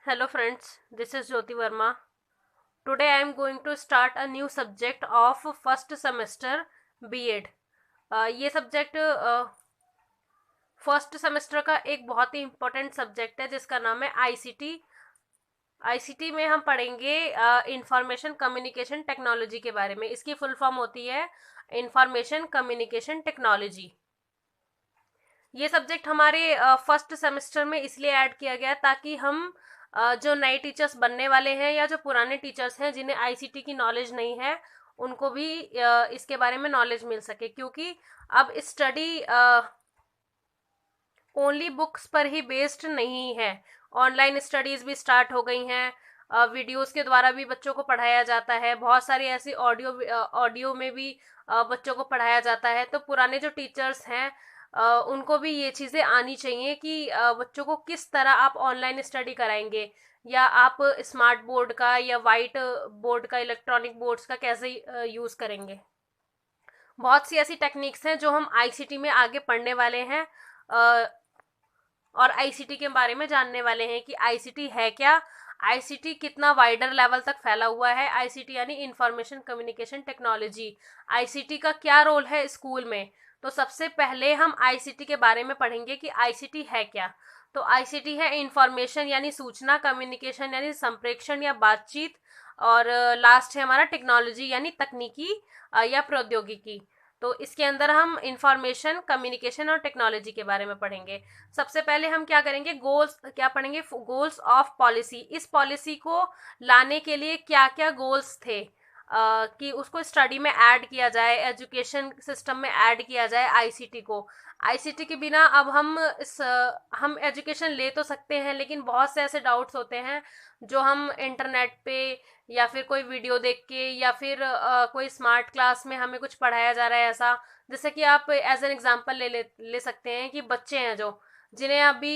Hello friends, this is Jyoti Verma. Today I am going to start a new subject of first semester B.Ed. ये subject first semester का एक बहुत ही important subject है जिसका नाम है आईसीटी। आईसीटी में हम पढ़ेंगे इंफॉर्मेशन कम्युनिकेशन टेक्नोलॉजी के बारे में। इसकी फुल फॉर्म होती है इंफॉर्मेशन कम्युनिकेशन टेक्नोलॉजी। ये सब्जेक्ट हमारे फर्स्ट सेमेस्टर में इसलिए ऐड किया गया ताकि हम जो नए टीचर्स बनने वाले हैं या जो पुराने टीचर्स हैं जिन्हें आईसीटी की नॉलेज नहीं है उनको भी इसके बारे में नॉलेज मिल सके, क्योंकि अब स्टडी ओनली बुक्स पर ही बेस्ड नहीं है। ऑनलाइन स्टडीज भी स्टार्ट हो गई हैं, वीडियोस के द्वारा भी बच्चों को पढ़ाया जाता है। बहुत सारी ऐसी ऑडियो में भी बच्चों को पढ़ाया जाता है। तो पुराने जो टीचर्स हैं उनको भी ये चीज़ें आनी चाहिए कि बच्चों को किस तरह आप ऑनलाइन स्टडी कराएंगे, या आप स्मार्ट बोर्ड का या वाइट बोर्ड का, इलेक्ट्रॉनिक बोर्ड्स का कैसे यूज़ करेंगे। बहुत सी ऐसी टेक्निक्स हैं जो हम आईसीटी में आगे पढ़ने वाले हैं और आईसीटी के बारे में जानने वाले हैं कि आईसीटी है क्या, आईसीटी कितना वाइडर लेवल तक फैला हुआ है। आईसीटी यानी इंफॉर्मेशन कम्युनिकेशन टेक्नोलॉजी। आईसीटी का क्या रोल है स्कूल में। तो सबसे पहले हम आईसीटी के बारे में पढ़ेंगे कि आईसीटी है क्या। तो आईसीटी है इंफॉर्मेशन यानी सूचना, कम्युनिकेशन यानी संप्रेषण या बातचीत, और लास्ट है हमारा टेक्नोलॉजी यानी तकनीकी या प्रौद्योगिकी। तो इसके अंदर हम इंफॉर्मेशन कम्युनिकेशन और टेक्नोलॉजी के बारे में पढ़ेंगे। सबसे पहले हम क्या करेंगे, गोल्स क्या पढ़ेंगे, गोल्स ऑफ पॉलिसी। इस पॉलिसी को लाने के लिए क्या क्या गोल्स थे, कि उसको स्टडी में ऐड किया जाए, एजुकेशन सिस्टम में ऐड किया जाए आईसीटी को। आईसीटी के बिना अब हम एजुकेशन ले तो सकते हैं, लेकिन बहुत से ऐसे डाउट्स होते हैं जो हम इंटरनेट पे या फिर कोई वीडियो देख के या फिर कोई स्मार्ट क्लास में हमें कुछ पढ़ाया जा रहा है ऐसा। जैसे कि आप एज एन एग्जांपल ले सकते हैं कि बच्चे हैं जो जिन्हें अभी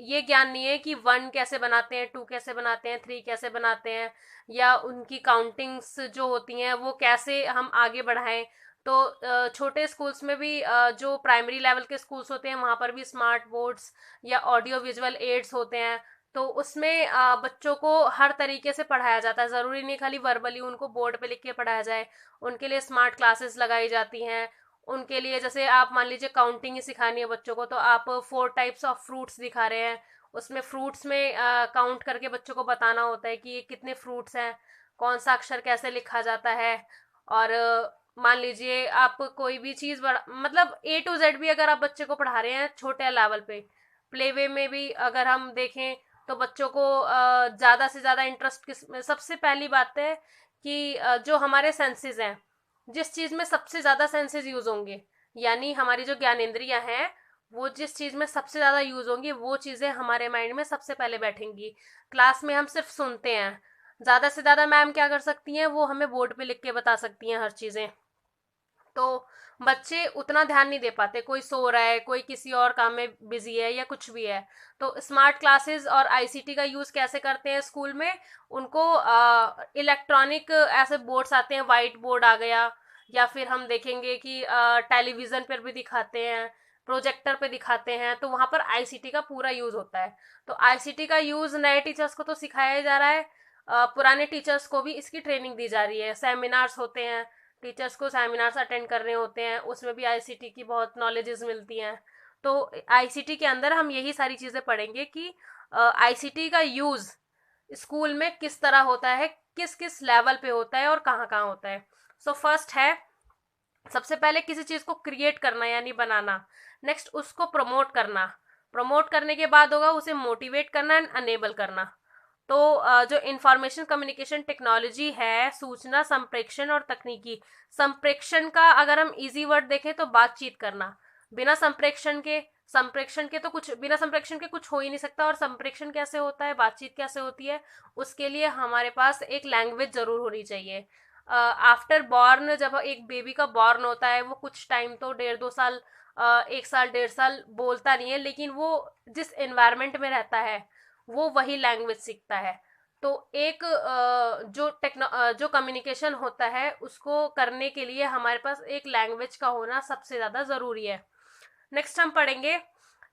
ये ज्ञान नहीं है कि 1 कैसे बनाते हैं, 2 कैसे बनाते हैं, 3 कैसे बनाते हैं, या उनकी काउंटिंग्स जो होती हैं वो कैसे हम आगे बढ़ाएं। तो छोटे स्कूल्स में भी, जो प्राइमरी लेवल के स्कूल्स होते हैं वहाँ पर भी स्मार्ट बोर्ड्स या ऑडियो विजुअल एड्स होते हैं। तो उसमें बच्चों को हर तरीके से पढ़ाया जाता है। ज़रूरी नहीं खाली वर्बली उनको बोर्ड पे लिख के पढ़ाया जाए, उनके लिए स्मार्ट क्लासेस लगाई जाती हैं। उनके लिए जैसे आप मान लीजिए काउंटिंग ही सिखानी है बच्चों को, तो आप 4 टाइप्स ऑफ फ्रूट्स दिखा रहे हैं। उसमें फ्रूट्स में काउंट करके बच्चों को बताना होता है कि ये कितने फ्रूट्स हैं, कौन सा अक्षर कैसे लिखा जाता है। और मान लीजिए आप कोई भी चीज़ मतलब A to Z भी अगर आप बच्चे को पढ़ा रहे हैं छोटे लेवल पे, प्ले वे में भी अगर हम देखें तो बच्चों को ज़्यादा से ज़्यादा इंटरेस्ट किस में। सबसे पहली बात है कि जो हमारे सेंसेस हैं, जिस चीज़ में सबसे ज़्यादा सेंसेस यूज़ होंगे, यानी हमारी जो ज्ञानेंद्रियां हैं वो जिस चीज़ में सबसे ज़्यादा यूज़ होंगी वो चीज़ें हमारे माइंड में सबसे पहले बैठेंगी। क्लास में हम सिर्फ सुनते हैं, ज़्यादा से ज़्यादा मैम क्या कर सकती हैं, वो हमें बोर्ड पे लिख के बता सकती हैं हर चीज़ें। तो बच्चे उतना ध्यान नहीं दे पाते, कोई सो रहा है, कोई किसी और काम में बिजी है या कुछ भी है। तो स्मार्ट क्लासेस और आईसीटी का यूज कैसे करते हैं स्कूल में, उनको इलेक्ट्रॉनिक ऐसे बोर्ड्स आते हैं, वाइट बोर्ड आ गया, या फिर हम देखेंगे कि टेलीविजन पर भी दिखाते हैं, प्रोजेक्टर पे दिखाते हैं, तो वहां पर आईसीटी का पूरा यूज होता है। तो आईसीटी का यूज नए टीचर्स को तो सिखाया जा रहा है, पुराने टीचर्स को भी इसकी ट्रेनिंग दी जा रही है। सेमिनार्स होते हैं, टीचर्स को सेमिनार्स अटेंड करने होते हैं, उसमें भी आईसीटी की बहुत नॉलेजेस मिलती हैं। तो आईसीटी के अंदर हम यही सारी चीज़ें पढ़ेंगे कि आईसीटी का यूज़ स्कूल में किस तरह होता है, किस किस लेवल पे होता है और कहाँ कहाँ होता है। सो फर्स्ट है, सबसे पहले किसी चीज़ को क्रिएट करना यानी बनाना। नेक्स्ट उसको प्रमोट करना। प्रमोट करने के बाद होगा उसे मोटिवेट करना एंड अनेबल करना। तो जो इंफॉर्मेशन कम्युनिकेशन टेक्नोलॉजी है, सूचना संप्रेषण और तकनीकी। संप्रेषण का अगर हम इजी वर्ड देखें तो बातचीत करना। बिना संप्रेषण के तो कुछ, बिना संप्रेषण के कुछ हो ही नहीं सकता। और संप्रेषण कैसे होता है, बातचीत कैसे होती है, उसके लिए हमारे पास एक लैंग्वेज जरूर होनी चाहिए। आफ्टर बॉर्न, जब एक बेबी का बॉर्न होता है, वो कुछ टाइम तो 1.5-2 साल, 1 साल 1.5 साल बोलता नहीं है, लेकिन वो जिस एनवायरनमेंट में रहता है वो वही लैंग्वेज सीखता है। तो एक जो कम्युनिकेशन होता है उसको करने के लिए हमारे पास एक लैंग्वेज का होना सबसे ज़्यादा ज़रूरी है। नेक्स्ट हम पढ़ेंगे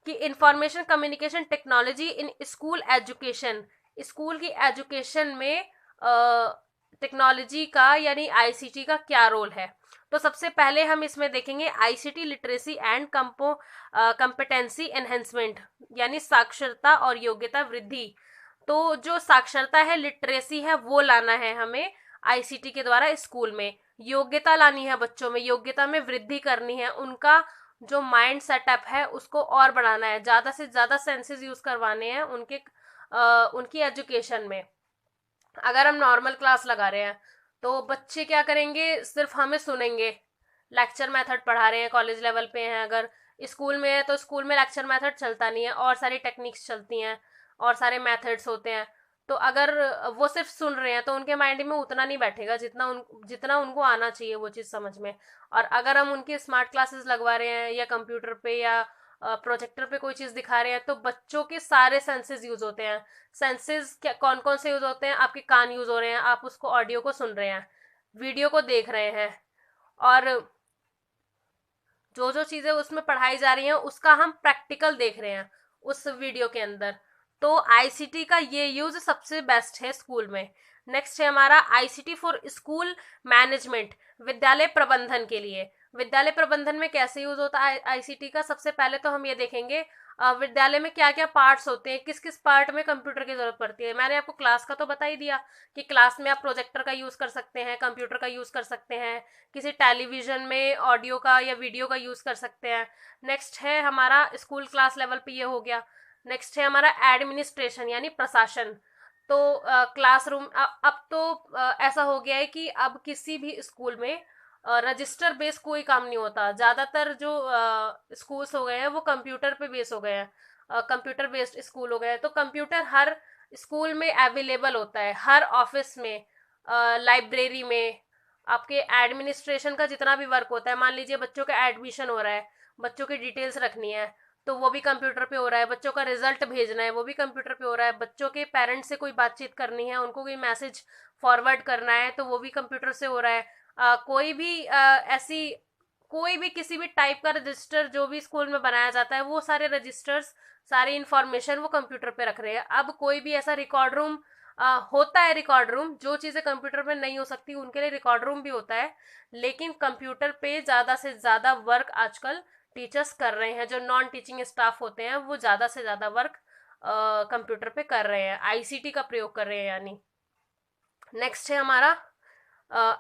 कि information communication technology in school education, school की एजुकेशन में टेक्नोलॉजी का यानी आईसीटी का क्या रोल है। तो सबसे पहले हम इसमें देखेंगे ICT literacy and competency enhancement, यानी साक्षरता और योग्यता वृद्धि। तो जो साक्षरता है, लिटरेसी है, वो लाना है हमें आईसीटी के द्वारा स्कूल में। योग्यता लानी है बच्चों में, योग्यता में वृद्धि करनी है, उनका जो माइंड सेटअप है उसको और बढ़ाना है, ज्यादा से ज्यादा सेंसेस यूज करवाने हैं उनकी एजुकेशन में। अगर हम नॉर्मल क्लास लगा रहे हैं तो बच्चे क्या करेंगे, सिर्फ हमें सुनेंगे, लेक्चर मेथड पढ़ा रहे हैं, कॉलेज लेवल पे हैं, अगर स्कूल में है तो स्कूल में लेक्चर मेथड चलता नहीं है, और सारी टेक्निक्स चलती हैं और सारे मेथड्स होते हैं। तो अगर वो सिर्फ सुन रहे हैं तो उनके माइंड में उतना नहीं बैठेगा जितना उनको आना चाहिए वो चीज़ समझ में। और अगर हम उनकी स्मार्ट क्लासेस लगवा रहे हैं या कंप्यूटर पे या प्रोजेक्टर पे कोई चीज़ दिखा रहे हैं तो बच्चों के सारे सेंसेस यूज होते हैं। सेंसेस क्या, कौन कौन से यूज होते हैं, आपके कान यूज हो रहे हैं, आप उसको ऑडियो को सुन रहे हैं, वीडियो को देख रहे हैं, और जो जो चीजें उसमें पढ़ाई जा रही हैं उसका हम प्रैक्टिकल देख रहे हैं उस वीडियो के अंदर। तो आईसीटी का ये यूज सबसे बेस्ट है स्कूल में। नेक्स्ट है हमारा आईसीटी फॉर स्कूल मैनेजमेंट, विद्यालय प्रबंधन के लिए। विद्यालय प्रबंधन में कैसे यूज होता है आईसीटी का, सबसे पहले तो हम ये देखेंगे विद्यालय में क्या क्या पार्ट्स होते हैं, किस किस पार्ट में कंप्यूटर की जरूरत पड़ती है। मैंने आपको क्लास का तो बता ही दिया कि क्लास में आप प्रोजेक्टर का यूज कर सकते हैं, कंप्यूटर का यूज कर सकते हैं, किसी टेलीविजन में ऑडियो का या वीडियो का यूज कर सकते हैं। नेक्स्ट है हमारा स्कूल क्लास लेवल पे ये हो गया। नेक्स्ट है हमारा एडमिनिस्ट्रेशन यानी प्रशासन। तो क्लासरूम अब तो ऐसा हो गया है कि अब किसी भी स्कूल में रजिस्टर बेस कोई काम नहीं होता। ज्यादातर जो स्कूल्स हो गए हैं वो कंप्यूटर पे बेस हो गए हैं, कंप्यूटर बेस्ड स्कूल हो गए हैं। तो कंप्यूटर हर स्कूल में अवेलेबल होता है, हर ऑफिस में, लाइब्रेरी में। आपके एडमिनिस्ट्रेशन का जितना भी वर्क होता है, मान लीजिए बच्चों का एडमिशन हो रहा है, बच्चों की डिटेल्स रखनी है तो वो भी कंप्यूटर पे हो रहा है, बच्चों का रिजल्ट भेजना है वो भी कंप्यूटर पे हो रहा है, बच्चों के पेरेंट्स से कोई बातचीत करनी है, उनको कोई मैसेज फॉरवर्ड करना है तो वो भी कंप्यूटर से हो रहा है। कोई भी ऐसी कोई भी किसी भी टाइप का रजिस्टर जो भी स्कूल में बनाया जाता है वो सारे रजिस्टर्स, सारी इंफॉर्मेशन वो कंप्यूटर पे रख रहे हैं। अब कोई भी ऐसा रिकॉर्ड रूम होता है, रिकॉर्ड रूम जो चीजें कंप्यूटर पे नहीं हो सकती उनके लिए रिकॉर्ड रूम भी होता है, लेकिन कंप्यूटर पे ज्यादा से ज्यादा वर्क आजकल टीचर्स कर रहे हैं। जो नॉन टीचिंग स्टाफ होते हैं वो ज्यादा से ज्यादा वर्क कंप्यूटर पे कर रहे हैं, आईसीटी का प्रयोग कर रहे हैं यानी। नेक्स्ट है हमारा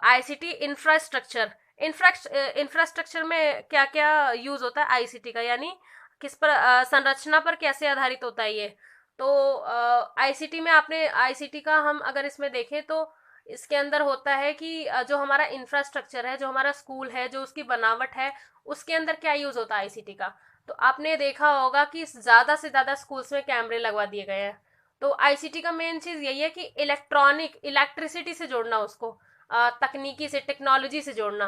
आईसीटी इंफ्रास्ट्रक्चर। इंफ्रास्ट्रक्चर में क्या क्या यूज होता है आईसीटी का, यानी किस पर संरचना पर कैसे आधारित होता है ये। तो आईसीटी में आपने आईसीटी का हम अगर इसमें देखें तो इसके अंदर होता है कि जो हमारा इंफ्रास्ट्रक्चर है, जो हमारा स्कूल है, जो उसकी बनावट है, उसके अंदर क्या यूज होता है आईसीटी का। तो आपने देखा होगा कि ज्यादा से ज्यादा स्कूल्स में कैमरे लगवा दिए गए हैं। तो आईसीटी का मेन चीज यही है कि इलेक्ट्रिसिटी से जोड़ना उसको, तकनीकी से, टेक्नोलॉजी से जोड़ना।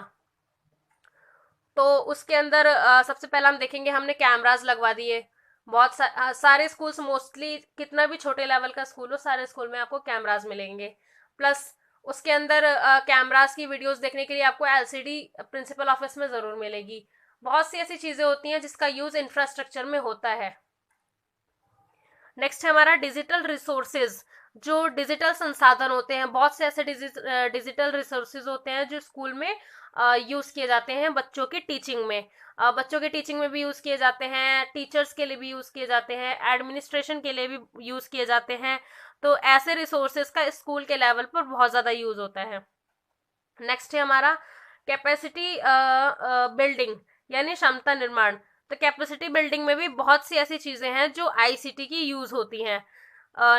तो उसके अंदर सबसे पहला हम देखेंगे, हमने कैमराज लगवा दिए। सारे स्कूल्स, मोस्टली कितना भी छोटे लेवल का स्कूल हो, सारे स्कूल में आपको कैमराज मिलेंगे। प्लस उसके अंदर कैमराज की वीडियोस देखने के लिए आपको एलसीडी प्रिंसिपल ऑफिस में जरूर मिलेगी। बहुत सी ऐसी चीजें होती हैं जिसका यूज इंफ्रास्ट्रक्चर में होता है। नेक्स्ट है हमारा डिजिटल रिसोर्सेज। जो डिजिटल संसाधन होते हैं, बहुत से ऐसे डिजिटल रिसोर्सेज होते हैं जो स्कूल में यूज किए जाते हैं बच्चों की टीचिंग में। बच्चों की टीचिंग में भी यूज किए जाते हैं, टीचर्स के लिए भी यूज किए जाते हैं, एडमिनिस्ट्रेशन के लिए भी यूज किए जाते हैं। तो ऐसे रिसोर्सेज का स्कूल के लेवल पर बहुत ज्यादा यूज होता है। नेक्स्ट है हमारा कैपेसिटी बिल्डिंग यानी क्षमता निर्माण। तो कैपेसिटी बिल्डिंग में भी बहुत सी ऐसी चीजें हैं जो आईसीटी की यूज होती हैं।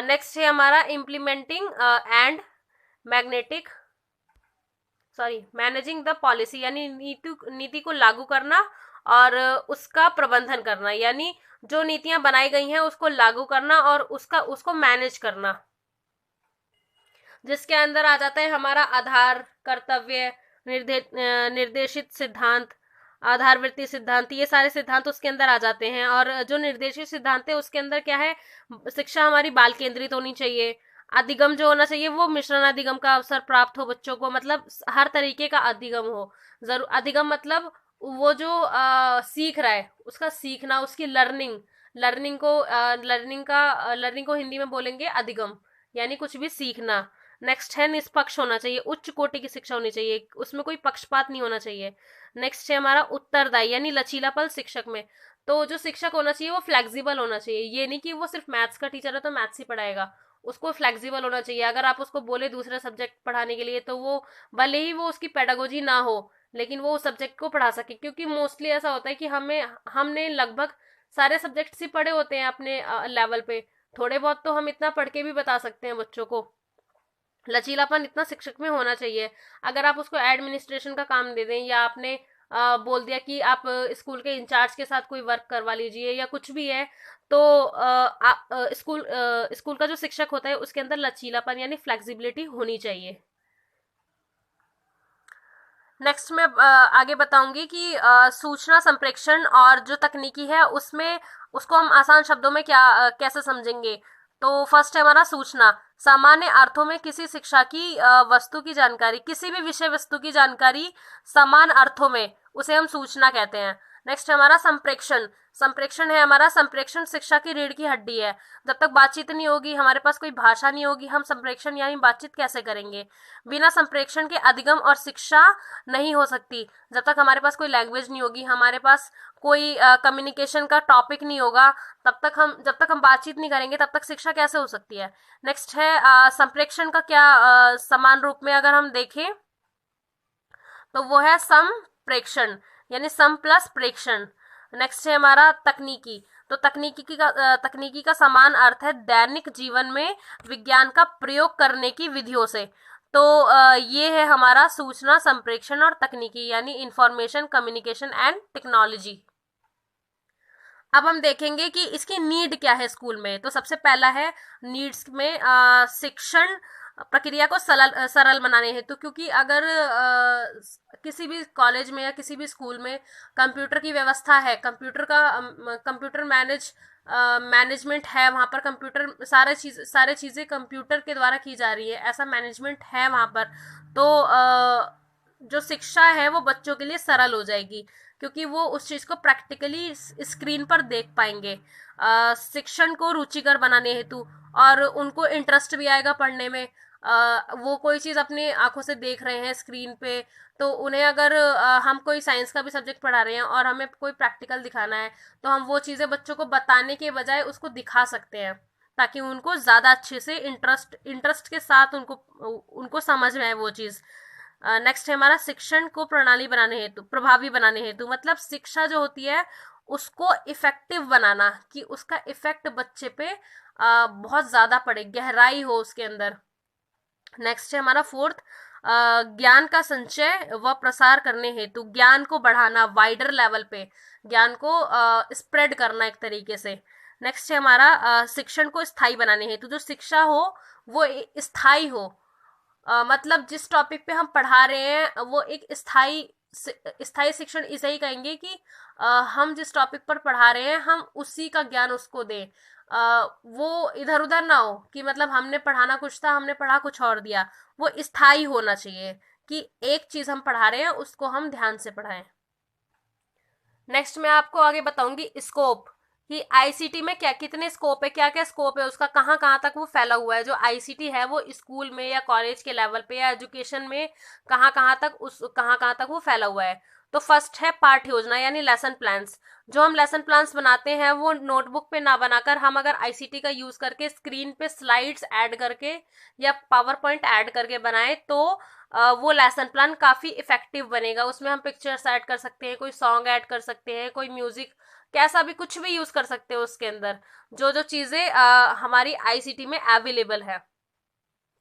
नेक्स्ट है हमारा implementing and magnetic managing the policy, यानी नीति को लागू करना और उसका प्रबंधन करना, यानी जो नीतियां बनाई गई हैं उसको लागू करना और उसको मैनेज करना। जिसके अंदर आ जाता है हमारा आधार, कर्तव्य, निर्देशित सिद्धांत, आधारवृत्ति सिद्धांत, ये सारे सिद्धांत उसके अंदर आ जाते हैं। और जो निर्देशित सिद्धांत है उसके अंदर क्या है, शिक्षा हमारी बाल केंद्रित होनी चाहिए। अधिगम जो होना चाहिए वो मिश्रण अधिगम का अवसर प्राप्त हो बच्चों को, मतलब हर तरीके का अधिगम हो। जरूर अधिगम मतलब वो जो सीख रहा है उसका सीखना, उसकी लर्निंग, लर्निंग को हिंदी में बोलेंगे अधिगम, यानी कुछ भी सीखना। नेक्स्ट है निष्पक्ष होना चाहिए, उच्च कोटि की शिक्षा होनी चाहिए, उसमें कोई पक्षपात नहीं होना चाहिए। नेक्स्ट है हमारा उत्तरदायी, यानी लचीलापन शिक्षक में। तो जो शिक्षक होना चाहिए वो फ्लेक्सिबल होना चाहिए, ये नहीं कि वो सिर्फ मैथ्स का टीचर है तो मैथ्स ही पढ़ाएगा, उसको फ्लेक्सिबल होना चाहिए। अगर आप उसको बोले दूसरे सब्जेक्ट पढ़ाने के लिए तो वो, भले ही वो उसकी पेडागोजी ना हो, लेकिन वो उस सब्जेक्ट को पढ़ा सके। क्योंकि मोस्टली ऐसा होता है कि हमने लगभग सारे सब्जेक्ट्स ही पढ़े होते हैं अपने लेवल पे, थोड़े बहुत तो हम इतना पढ़ के भी बता सकते हैं बच्चों को। लचीलापन इतना शिक्षक में होना चाहिए। अगर आप उसको एडमिनिस्ट्रेशन का काम दे दें, या आपने बोल दिया कि आप स्कूल के इंचार्ज के साथ कोई वर्क करवा लीजिए या कुछ भी है, तो स्कूल का जो शिक्षक होता है उसके अंदर लचीलापन यानी फ्लेक्सिबिलिटी होनी चाहिए। नेक्स्ट मैं आगे बताऊंगी कि सूचना संप्रेषण और जो तकनीकी है उसमें उसको हम आसान शब्दों में कैसे समझेंगे। तो फर्स्ट है हमारा सूचना, सामान्य अर्थों में किसी शिक्षा की वस्तु की जानकारी, किसी भी विषय वस्तु की जानकारी समान अर्थों में, उसे हम सूचना कहते हैं। नेक्स्ट है हमारा संप्रेषण, संप्रेषण है हमारा, संप्रेषण शिक्षा की रीढ़ की हड्डी है। जब तक बातचीत नहीं होगी, हमारे पास कोई भाषा नहीं होगी, हम संप्रेषण यानी बातचीत कैसे करेंगे। बिना संप्रेषण के अधिगम और शिक्षा नहीं हो सकती। जब तक हमारे पास कोई लैंग्वेज नहीं होगी, हमारे पास कोई कम्युनिकेशन का टॉपिक नहीं होगा, जब तक हम बातचीत नहीं करेंगे तब तक शिक्षा कैसे हो सकती है। नेक्स्ट है संप्रेषण का क्या समान रूप में अगर हम देखें तो वो है संप्रेषण, यानी सम प्लस प्रेक्षण। नेक्स्ट है हमारा तकनीकी, तो तकनीकी का समान अर्थ है दैनिक जीवन में विज्ञान का प्रयोग करने की विधियों से। तो ये है हमारा सूचना संप्रेषण और तकनीकी, यानी इंफॉर्मेशन कम्युनिकेशन एंड टेक्नोलॉजी। अब हम देखेंगे कि इसकी नीड क्या है स्कूल में। तो सबसे पहला है नीड्स में शिक्षण प्रक्रिया को सरल बनाने हेतु, क्योंकि अगर किसी भी कॉलेज में या किसी भी स्कूल में कंप्यूटर की व्यवस्था है, कंप्यूटर मैनेजमेंट है, वहाँ पर कंप्यूटर सारे चीज़ें कंप्यूटर के द्वारा की जा रही है, ऐसा मैनेजमेंट है वहाँ पर, तो जो शिक्षा है वो बच्चों के लिए सरल हो जाएगी, क्योंकि वो उस चीज़ को प्रैक्टिकली स्क्रीन पर देख पाएंगे। शिक्षण को रुचिकर बनाने हेतु, और उनको इंटरेस्ट भी आएगा पढ़ने में। वो कोई चीज़ अपनी आंखों से देख रहे हैं स्क्रीन पे, तो उन्हें अगर हम कोई साइंस का भी सब्जेक्ट पढ़ा रहे हैं और हमें कोई प्रैक्टिकल दिखाना है, तो हम वो चीज़ें बच्चों को बताने के बजाय उसको दिखा सकते हैं, ताकि उनको ज़्यादा अच्छे से इंटरेस्ट के साथ उनको समझ में आए वो चीज़। नेक्स्ट है हमारा शिक्षण को प्रभावी बनाने हेतु, मतलब शिक्षा जो होती है उसको इफेक्टिव बनाना, कि उसका इफेक्ट बच्चे पे बहुत ज्यादा पड़े, गहराई हो उसके अंदर। नेक्स्ट है हमारा फोर्थ, ज्ञान का संचय व प्रसार करने हेतु, ज्ञान को बढ़ाना, वाइडर लेवल पे ज्ञान को स्प्रेड करना एक तरीके से। नेक्स्ट है हमारा शिक्षण को स्थायी बनाने हेतु, जो शिक्षा हो वो स्थायी हो, मतलब जिस टॉपिक पे हम पढ़ा रहे हैं वो एक स्थायी शिक्षण इसे ही कहेंगे कि हम जिस टॉपिक पर पढ़ा रहे हैं हम उसी का ज्ञान उसको दें। वो इधर उधर ना हो कि मतलब हमने पढ़ाना कुछ था, हमने पढ़ा कुछ और दिया। वो स्थायी होना चाहिए कि एक चीज हम पढ़ा रहे हैं उसको हम ध्यान से पढ़ाएं। नेक्स्ट मैं आपको आगे बताऊंगी स्कोप, कि आईसीटी में कितने स्कोप है, क्या क्या स्कोप है उसका, कहाँ कहाँ तक वो फैला हुआ है। जो आईसीटी है वो स्कूल में या कॉलेज के लेवल पे या एजुकेशन में कहाँ कहाँ तक वो फैला हुआ है। तो फर्स्ट है पाठ्य योजना यानी लेसन प्लान्स। जो हम लेसन प्लान्स बनाते हैं वो नोटबुक पे ना बनाकर हम अगर आईसीटी का यूज करके स्क्रीन पे स्लाइड्स ऐड करके या पावर पॉइंट ऐड करके बनाए तो वो लेसन प्लान काफी इफेक्टिव बनेगा। उसमें हम पिक्चर्स ऐड कर सकते हैं, कोई सॉन्ग ऐड कर सकते हैं, कोई म्यूजिक, कैसा भी कुछ भी यूज कर सकते हो उसके अंदर, जो जो चीजें हमारी आईसीटी में अवेलेबल है।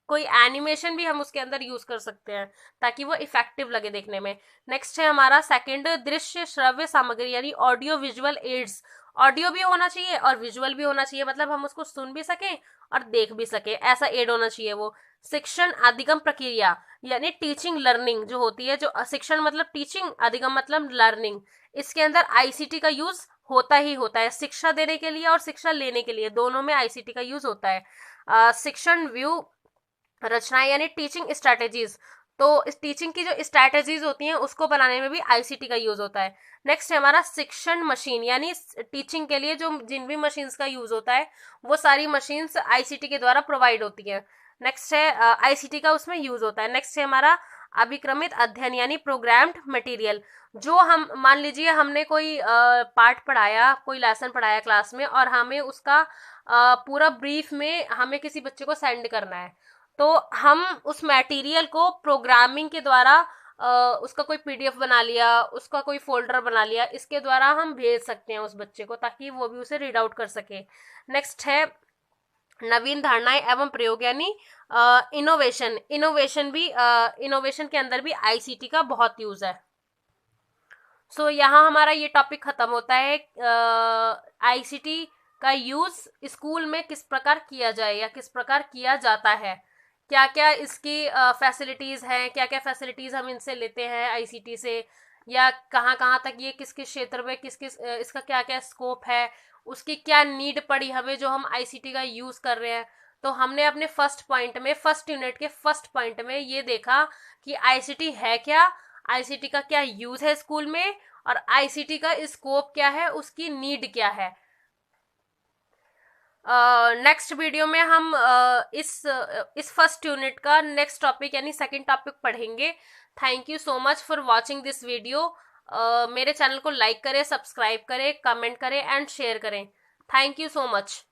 कोई एनिमेशन भी हम उसके अंदर यूज कर सकते हैं ताकि वो इफेक्टिव लगे देखने में। नेक्स्ट है हमारा सेकंड, दृश्य श्रव्य सामग्री यानी ऑडियो विजुअल एड्स। ऑडियो भी होना चाहिए और विजुअल भी होना चाहिए, मतलब हम उसको सुन भी सकें और देख भी सके, ऐसा एड होना चाहिए वो। शिक्षण अधिगम प्रक्रिया यानी टीचिंग लर्निंग जो होती है, जो शिक्षण मतलब टीचिंग, अधिगम मतलब लर्निंग, इसके अंदर आईसीटी का यूज होता ही होता है। शिक्षा देने के लिए और शिक्षा लेने के लिए दोनों में आईसीटी का यूज होता है। शिक्षण व्यू रचनाएं यानी टीचिंग स्ट्रेटेजीज, तो इस टीचिंग की जो स्ट्रैटेजीज होती हैं उसको बनाने में भी आईसीटी का यूज होता है। नेक्स्ट है हमारा शिक्षण मशीन, यानी टीचिंग के लिए जो जिन भी मशीन्स का यूज होता है वो सारी मशीन्स आईसीटी के द्वारा प्रोवाइड होती है। नेक्स्ट है आईसीटी का उसमें यूज होता है। नेक्स्ट है हमारा अभिक्रमित अध्ययन यानी प्रोग्राम्ड मटेरियल। जो हम मान लीजिए हमने कोई पार्ट पढ़ाया, कोई लेसन पढ़ाया क्लास में, और हमें उसका पूरा ब्रीफ में हमें किसी बच्चे को सेंड करना है, तो हम उस मटेरियल को प्रोग्रामिंग के द्वारा उसका कोई पीडीएफ बना लिया, उसका कोई फोल्डर बना लिया, इसके द्वारा हम भेज सकते हैं उस बच्चे को ताकि वो भी उसे रीड आउट कर सके। नेक्स्ट है नवीन धारणाएं एवं प्रयोग यानी इनोवेशन। इनोवेशन के अंदर भी आईसीटी का बहुत यूज है। सो यहाँ हमारा ये टॉपिक खत्म होता है आईसीटी का यूज स्कूल में किस प्रकार किया जाए या किस प्रकार किया जाता है, क्या क्या इसकी फैसिलिटीज हैं, क्या क्या फैसिलिटीज हम इनसे लेते हैं आईसीटी से, या कहाँ कहाँ तक ये किस किस क्षेत्र में किस किस इसका क्या क्या स्कोप है, उसकी क्या नीड पड़ी हमें जो हम आईसीटी का यूज कर रहे हैं। तो हमने अपने फर्स्ट यूनिट के फर्स्ट पॉइंट में ये देखा कि आईसीटी है क्या, आईसीटी का क्या यूज है स्कूल में, और आईसीटी का स्कोप क्या है, उसकी नीड क्या है। नेक्स्ट वीडियो में हम इस फर्स्ट यूनिट का नेक्स्ट टॉपिक यानी सेकंड टॉपिक पढ़ेंगे। Thank you so much for watching this video. मेरे चैनल को लाइक करें, सब्सक्राइब करें, कमेंट करें एंड शेयर करें। Thank you so much.